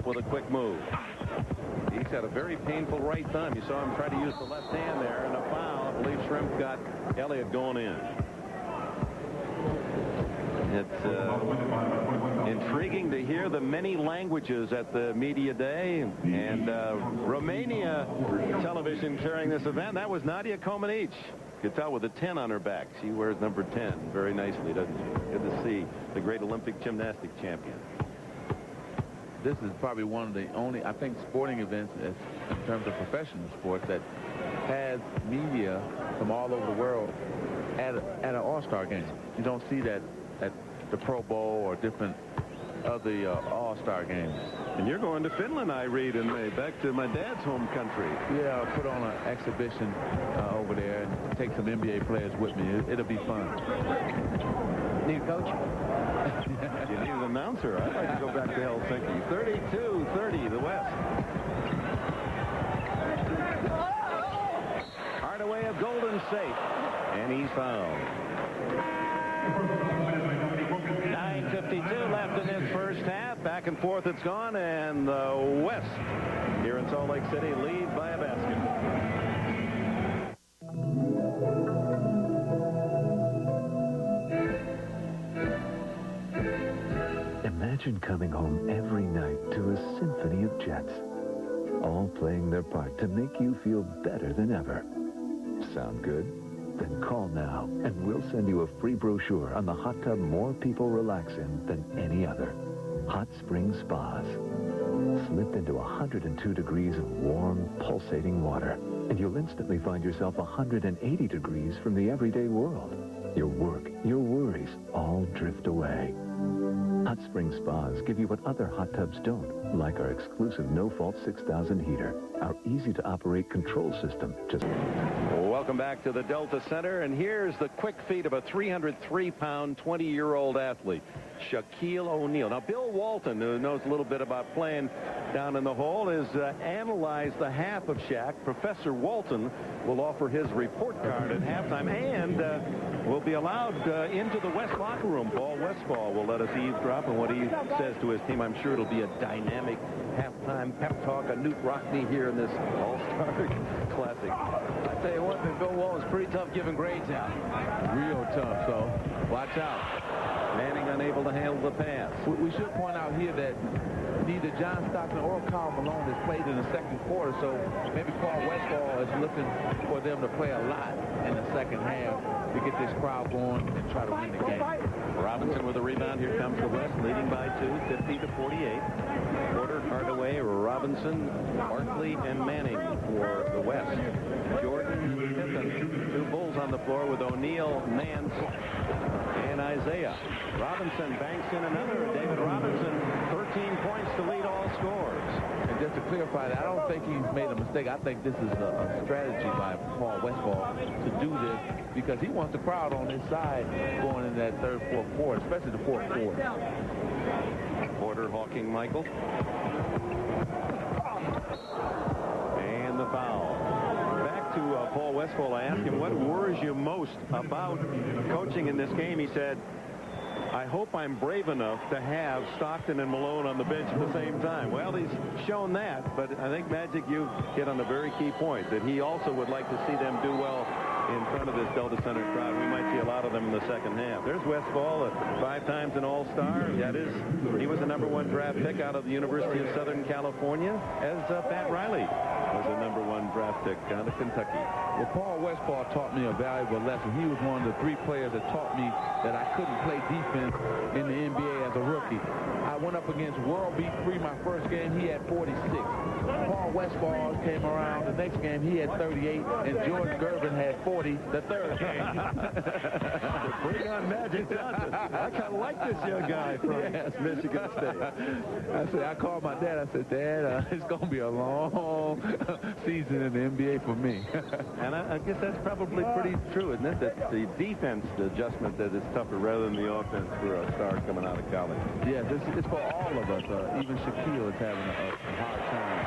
with a quick move. He's had a very painful right thumb. You saw him try to use the left hand there, and a foul. I believe Shrimp got Elliott going in. It's intriguing to hear the many languages at the media day, and Romania television carrying this event. That was Nadia Comaneci. You could tell with a 10 on her back. She wears number 10 very nicely, doesn't she? Good to see the great Olympic gymnastic champion. This is probably one of the only, I think, sporting events in terms of professional sports that has media from all over the world at an all-star game. You don't see that at the Pro Bowl or different other all-star games. And you're going to Finland, I read, in May, back to my dad's home country. Yeah, I'll put on an exhibition over there and take some NBA players with me. It'll be fun. New coach? You need an announcer. I'd like to go back to Helsinki. 32-30, the West. Hardaway of Golden safe, and he's fouled. 9:52 left in this first half. Back and forth it's gone, and the West here in Salt Lake City lead by a basket. Imagine coming home every night to a symphony of jets, all playing their part to make you feel better than ever. Sound good? Then call now, and we'll send you a free brochure on the hot tub more people relax in than any other. Hot Spring Spas. Slip into 102 degrees of warm, pulsating water, and you'll instantly find yourself 180 degrees from the everyday world. Your work, your worries, all drift away. Hot Spring Spas give you what other hot tubs don't, like our exclusive no-fault 6000 heater, our easy-to-operate control system. Welcome back to the Delta Center, and here's the quick feat of a 303-pound, 20-year-old athlete, Shaquille O'Neal. Now, Bill Walton, who knows a little bit about playing down in the hole, has analyzed the half of Shaq. Professor Walton will offer his report card at halftime, and will be allowed into the West locker room. Paul Westphal will let us eavesdrop on what he says to his team. I'm sure it'll be a dynamic halftime pep talk. A Newt Rockne here in this All-Star Classic. I tell you what, Bill Walton's pretty tough giving grades out. Real tough, so watch out. Manning unable to handle the pass. We should point out here that neither John Stockton or Karl Malone has played in the second quarter, so maybe Paul Westphal is looking for them to play a lot in the second half to get this crowd going and try to win the game. Robinson with a rebound. Here comes the West, leading by 2, 50-48. Porter, Hardaway, Robinson, Barkley, and Manning for the West. Jordan, Pippen, 2 Bulls on the floor with O'Neal, Nance, and Isaiah. Robinson banks in another. David Robinson, 13 points to lead all scores. And just to clarify that, I don't think he's made a mistake. I think this is a strategy by Paul Westphal to do this because he wants the crowd on his side going in that third, fourth quarter, especially the fourth quarter. Porter hawking Michael. And the foul. Back to Paul Westphal. I asked him, what worries you most about coaching in this game? He said, I hope I'm brave enough to have Stockton and Malone on the bench at the same time. Well, he's shown that, but I think, Magic, you hit on a very key point, that he also would like to see them do well in front of this Delta Center crowd. We might see a lot of them in the second half. There's Westphal, 5 times an All-Star. He was the #1 draft pick out of the University of Southern California, as Pat Riley was the #1 draft pick out of Kentucky. Well, Paul Westphal taught me a valuable lesson. He was one of the 3 players that taught me that I couldn't play defense in the NBA as a rookie. I went up against World Beat 3 my first game. He had 46. Paul Westphal came around the next game. He had 38, and George Gervin had 40 the third game. Bring on Magic Johnson. I kind of like this young guy from Michigan State. I called my dad. I said, Dad, it's going to be a long season in the NBA for me. And I guess that's probably pretty true, isn't it? That the defense adjustment that is tougher rather than the offense for a star coming out of college. Yes, it's for all of us. Even Shaquille is having a hard time.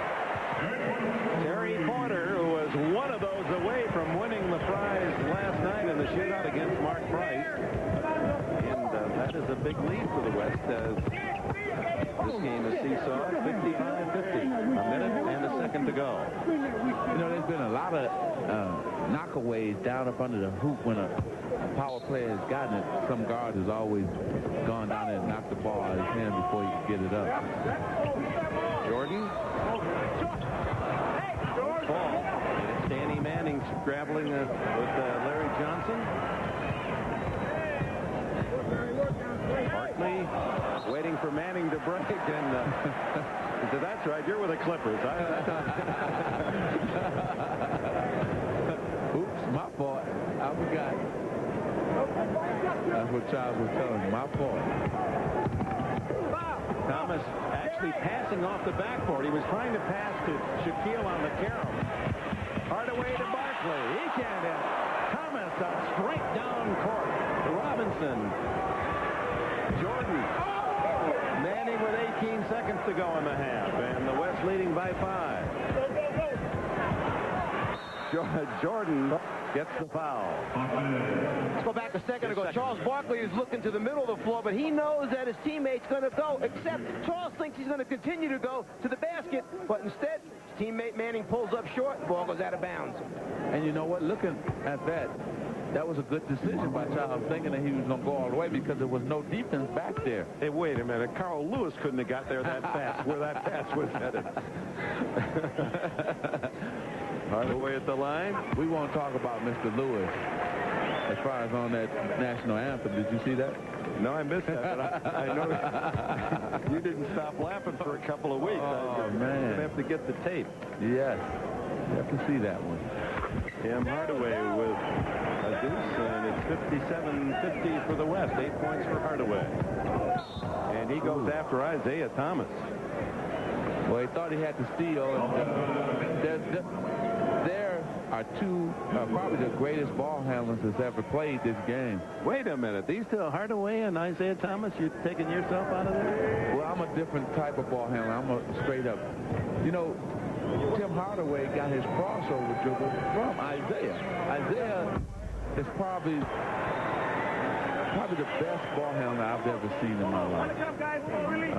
Terry Porter, who was one of those away from winning the prize last night in the shootout against Mark Price. And that is a big lead for the West as this game is seesaw, 55 second to go. You know, there's been a lot of knockaways down up under the hoop when a power player has gotten it. Some guard has always gone down there and knocked the ball out of his hand before he could get it up. Jordan. Ball. And it's Danny Manning scrabbling with Larry Johnson. Barkley waiting for Manning to break, and he said, "That's right, you're with the Clippers." Oops, my fault. I forgot. That's what Charles was telling me. My fault. Thomas actually passing off the backboard. He was trying to pass to Shaquille on the Carroll. Hardaway to Barkley. He can't hit. Thomas up straight down court to Robinson. Jordan. Manning with 18 seconds to go in the half, and the West leading by 5. Jordan gets the foul. Let's go back a second ago. Charles Barkley is looking to the middle of the floor, but he knows that his teammate's going to go, except Charles thinks he's going to continue to go to the basket, but instead, his teammate Manning pulls up short, the ball goes out of bounds. And you know what? Looking at that, that was a good decision by Charles, thinking that he was going to go all the way because there was no defense back there. Hey, wait a minute. Carl Lewis couldn't have got there that fast, where that pass was headed. Hardaway at the line. We won't talk about Mr. Lewis as far as on that national anthem. Did you see that? No, I missed that, but I know you didn't stop laughing for a couple of weeks. Oh, man. You're going to have to get the tape. Yes. You have to see that one. Tim Hardaway with a deuce, and it's 57-50 for the West. 8 points for Hardaway. And he goes after Isaiah Thomas. Well, he thought he had to steal. And, there are two, probably the greatest ball handlers that's ever played this game. Wait a minute. These two, Hardaway and Isaiah Thomas, you're taking yourself out of there? Well, I'm a different type of ball handler. I'm a straight up. You know, Tim Hardaway got his crossover dribble from Isaiah. Isaiah is probably the best ball handler I've ever seen in my life.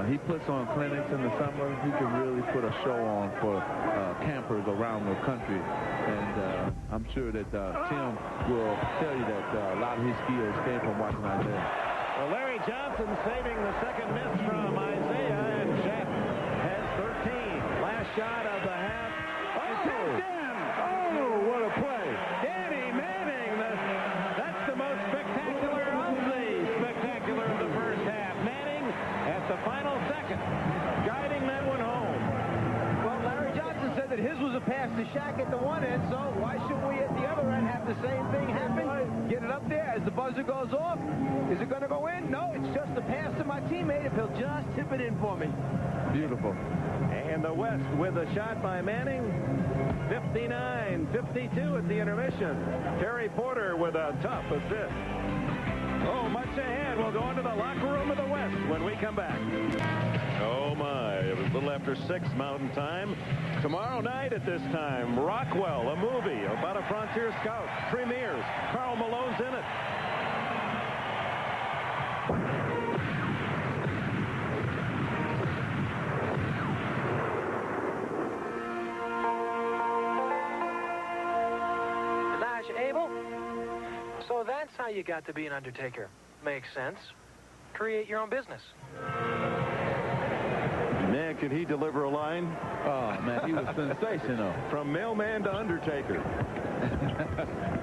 He puts on clinics in the summer. He can really put a show on for campers around the country. And I'm sure that Tim will tell you that a lot of his skills came from watching Isaiah. Well, Larry Johnson saving the second miss from Isaiah, and Shaq has 13. Last shot of the half. Oh, what a play. Danny Manning, that's the most spectacular of the spectacular of the first half. Manning at the final second, guiding that one home. Well, Larry Johnson said that his was a pass to Shaq at the one end, so why shouldn't we at the other end have the same thing happen? Get it up there as the buzzer goes off. Is it going to go in? No, it's just a pass to my teammate if he'll just tip it in for me. Beautiful. And the West with a shot by Manning. 59-52 at the intermission. Terry Porter with a tough assist. Oh, much ahead. We'll go into the locker room of the West when we come back. Oh, my. It was a little after 6 Mountain Time. Tomorrow night at this time, Rockwell, a movie about a frontier scout, premieres. Karl Malone's in it. So that's how you got to be an undertaker. Makes sense. Create your own business. Man, could he deliver a line? Oh, man, he was sensational. From mailman to undertaker.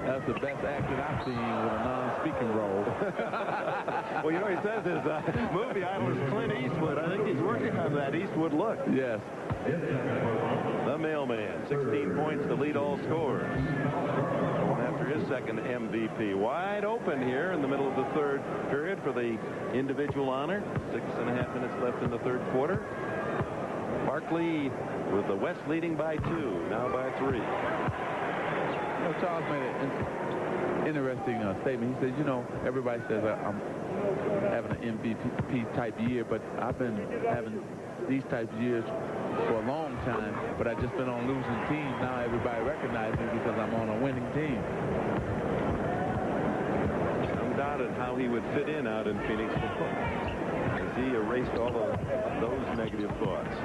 That's the best acting I've seen with a non-speaking role. Well, you know, he says his movie idol is Clint Eastwood. I think he's working on that Eastwood look. Yes. The mailman, 16 points to lead all scores. After his second MVP. Wide open here in the middle of the third period for the individual honor. 6.5 minutes left in the third quarter. Barkley with the West leading by 2, now by 3. You know, Charles made an interesting statement. He said, you know, everybody says I'm having an MVP type year, but I've been having these types of years for a long time, but I've just been on losing teams. Now everybody recognizes me because I'm on a winning team. Undoubted how he would fit in out in Phoenix as he erased all of those negative thoughts.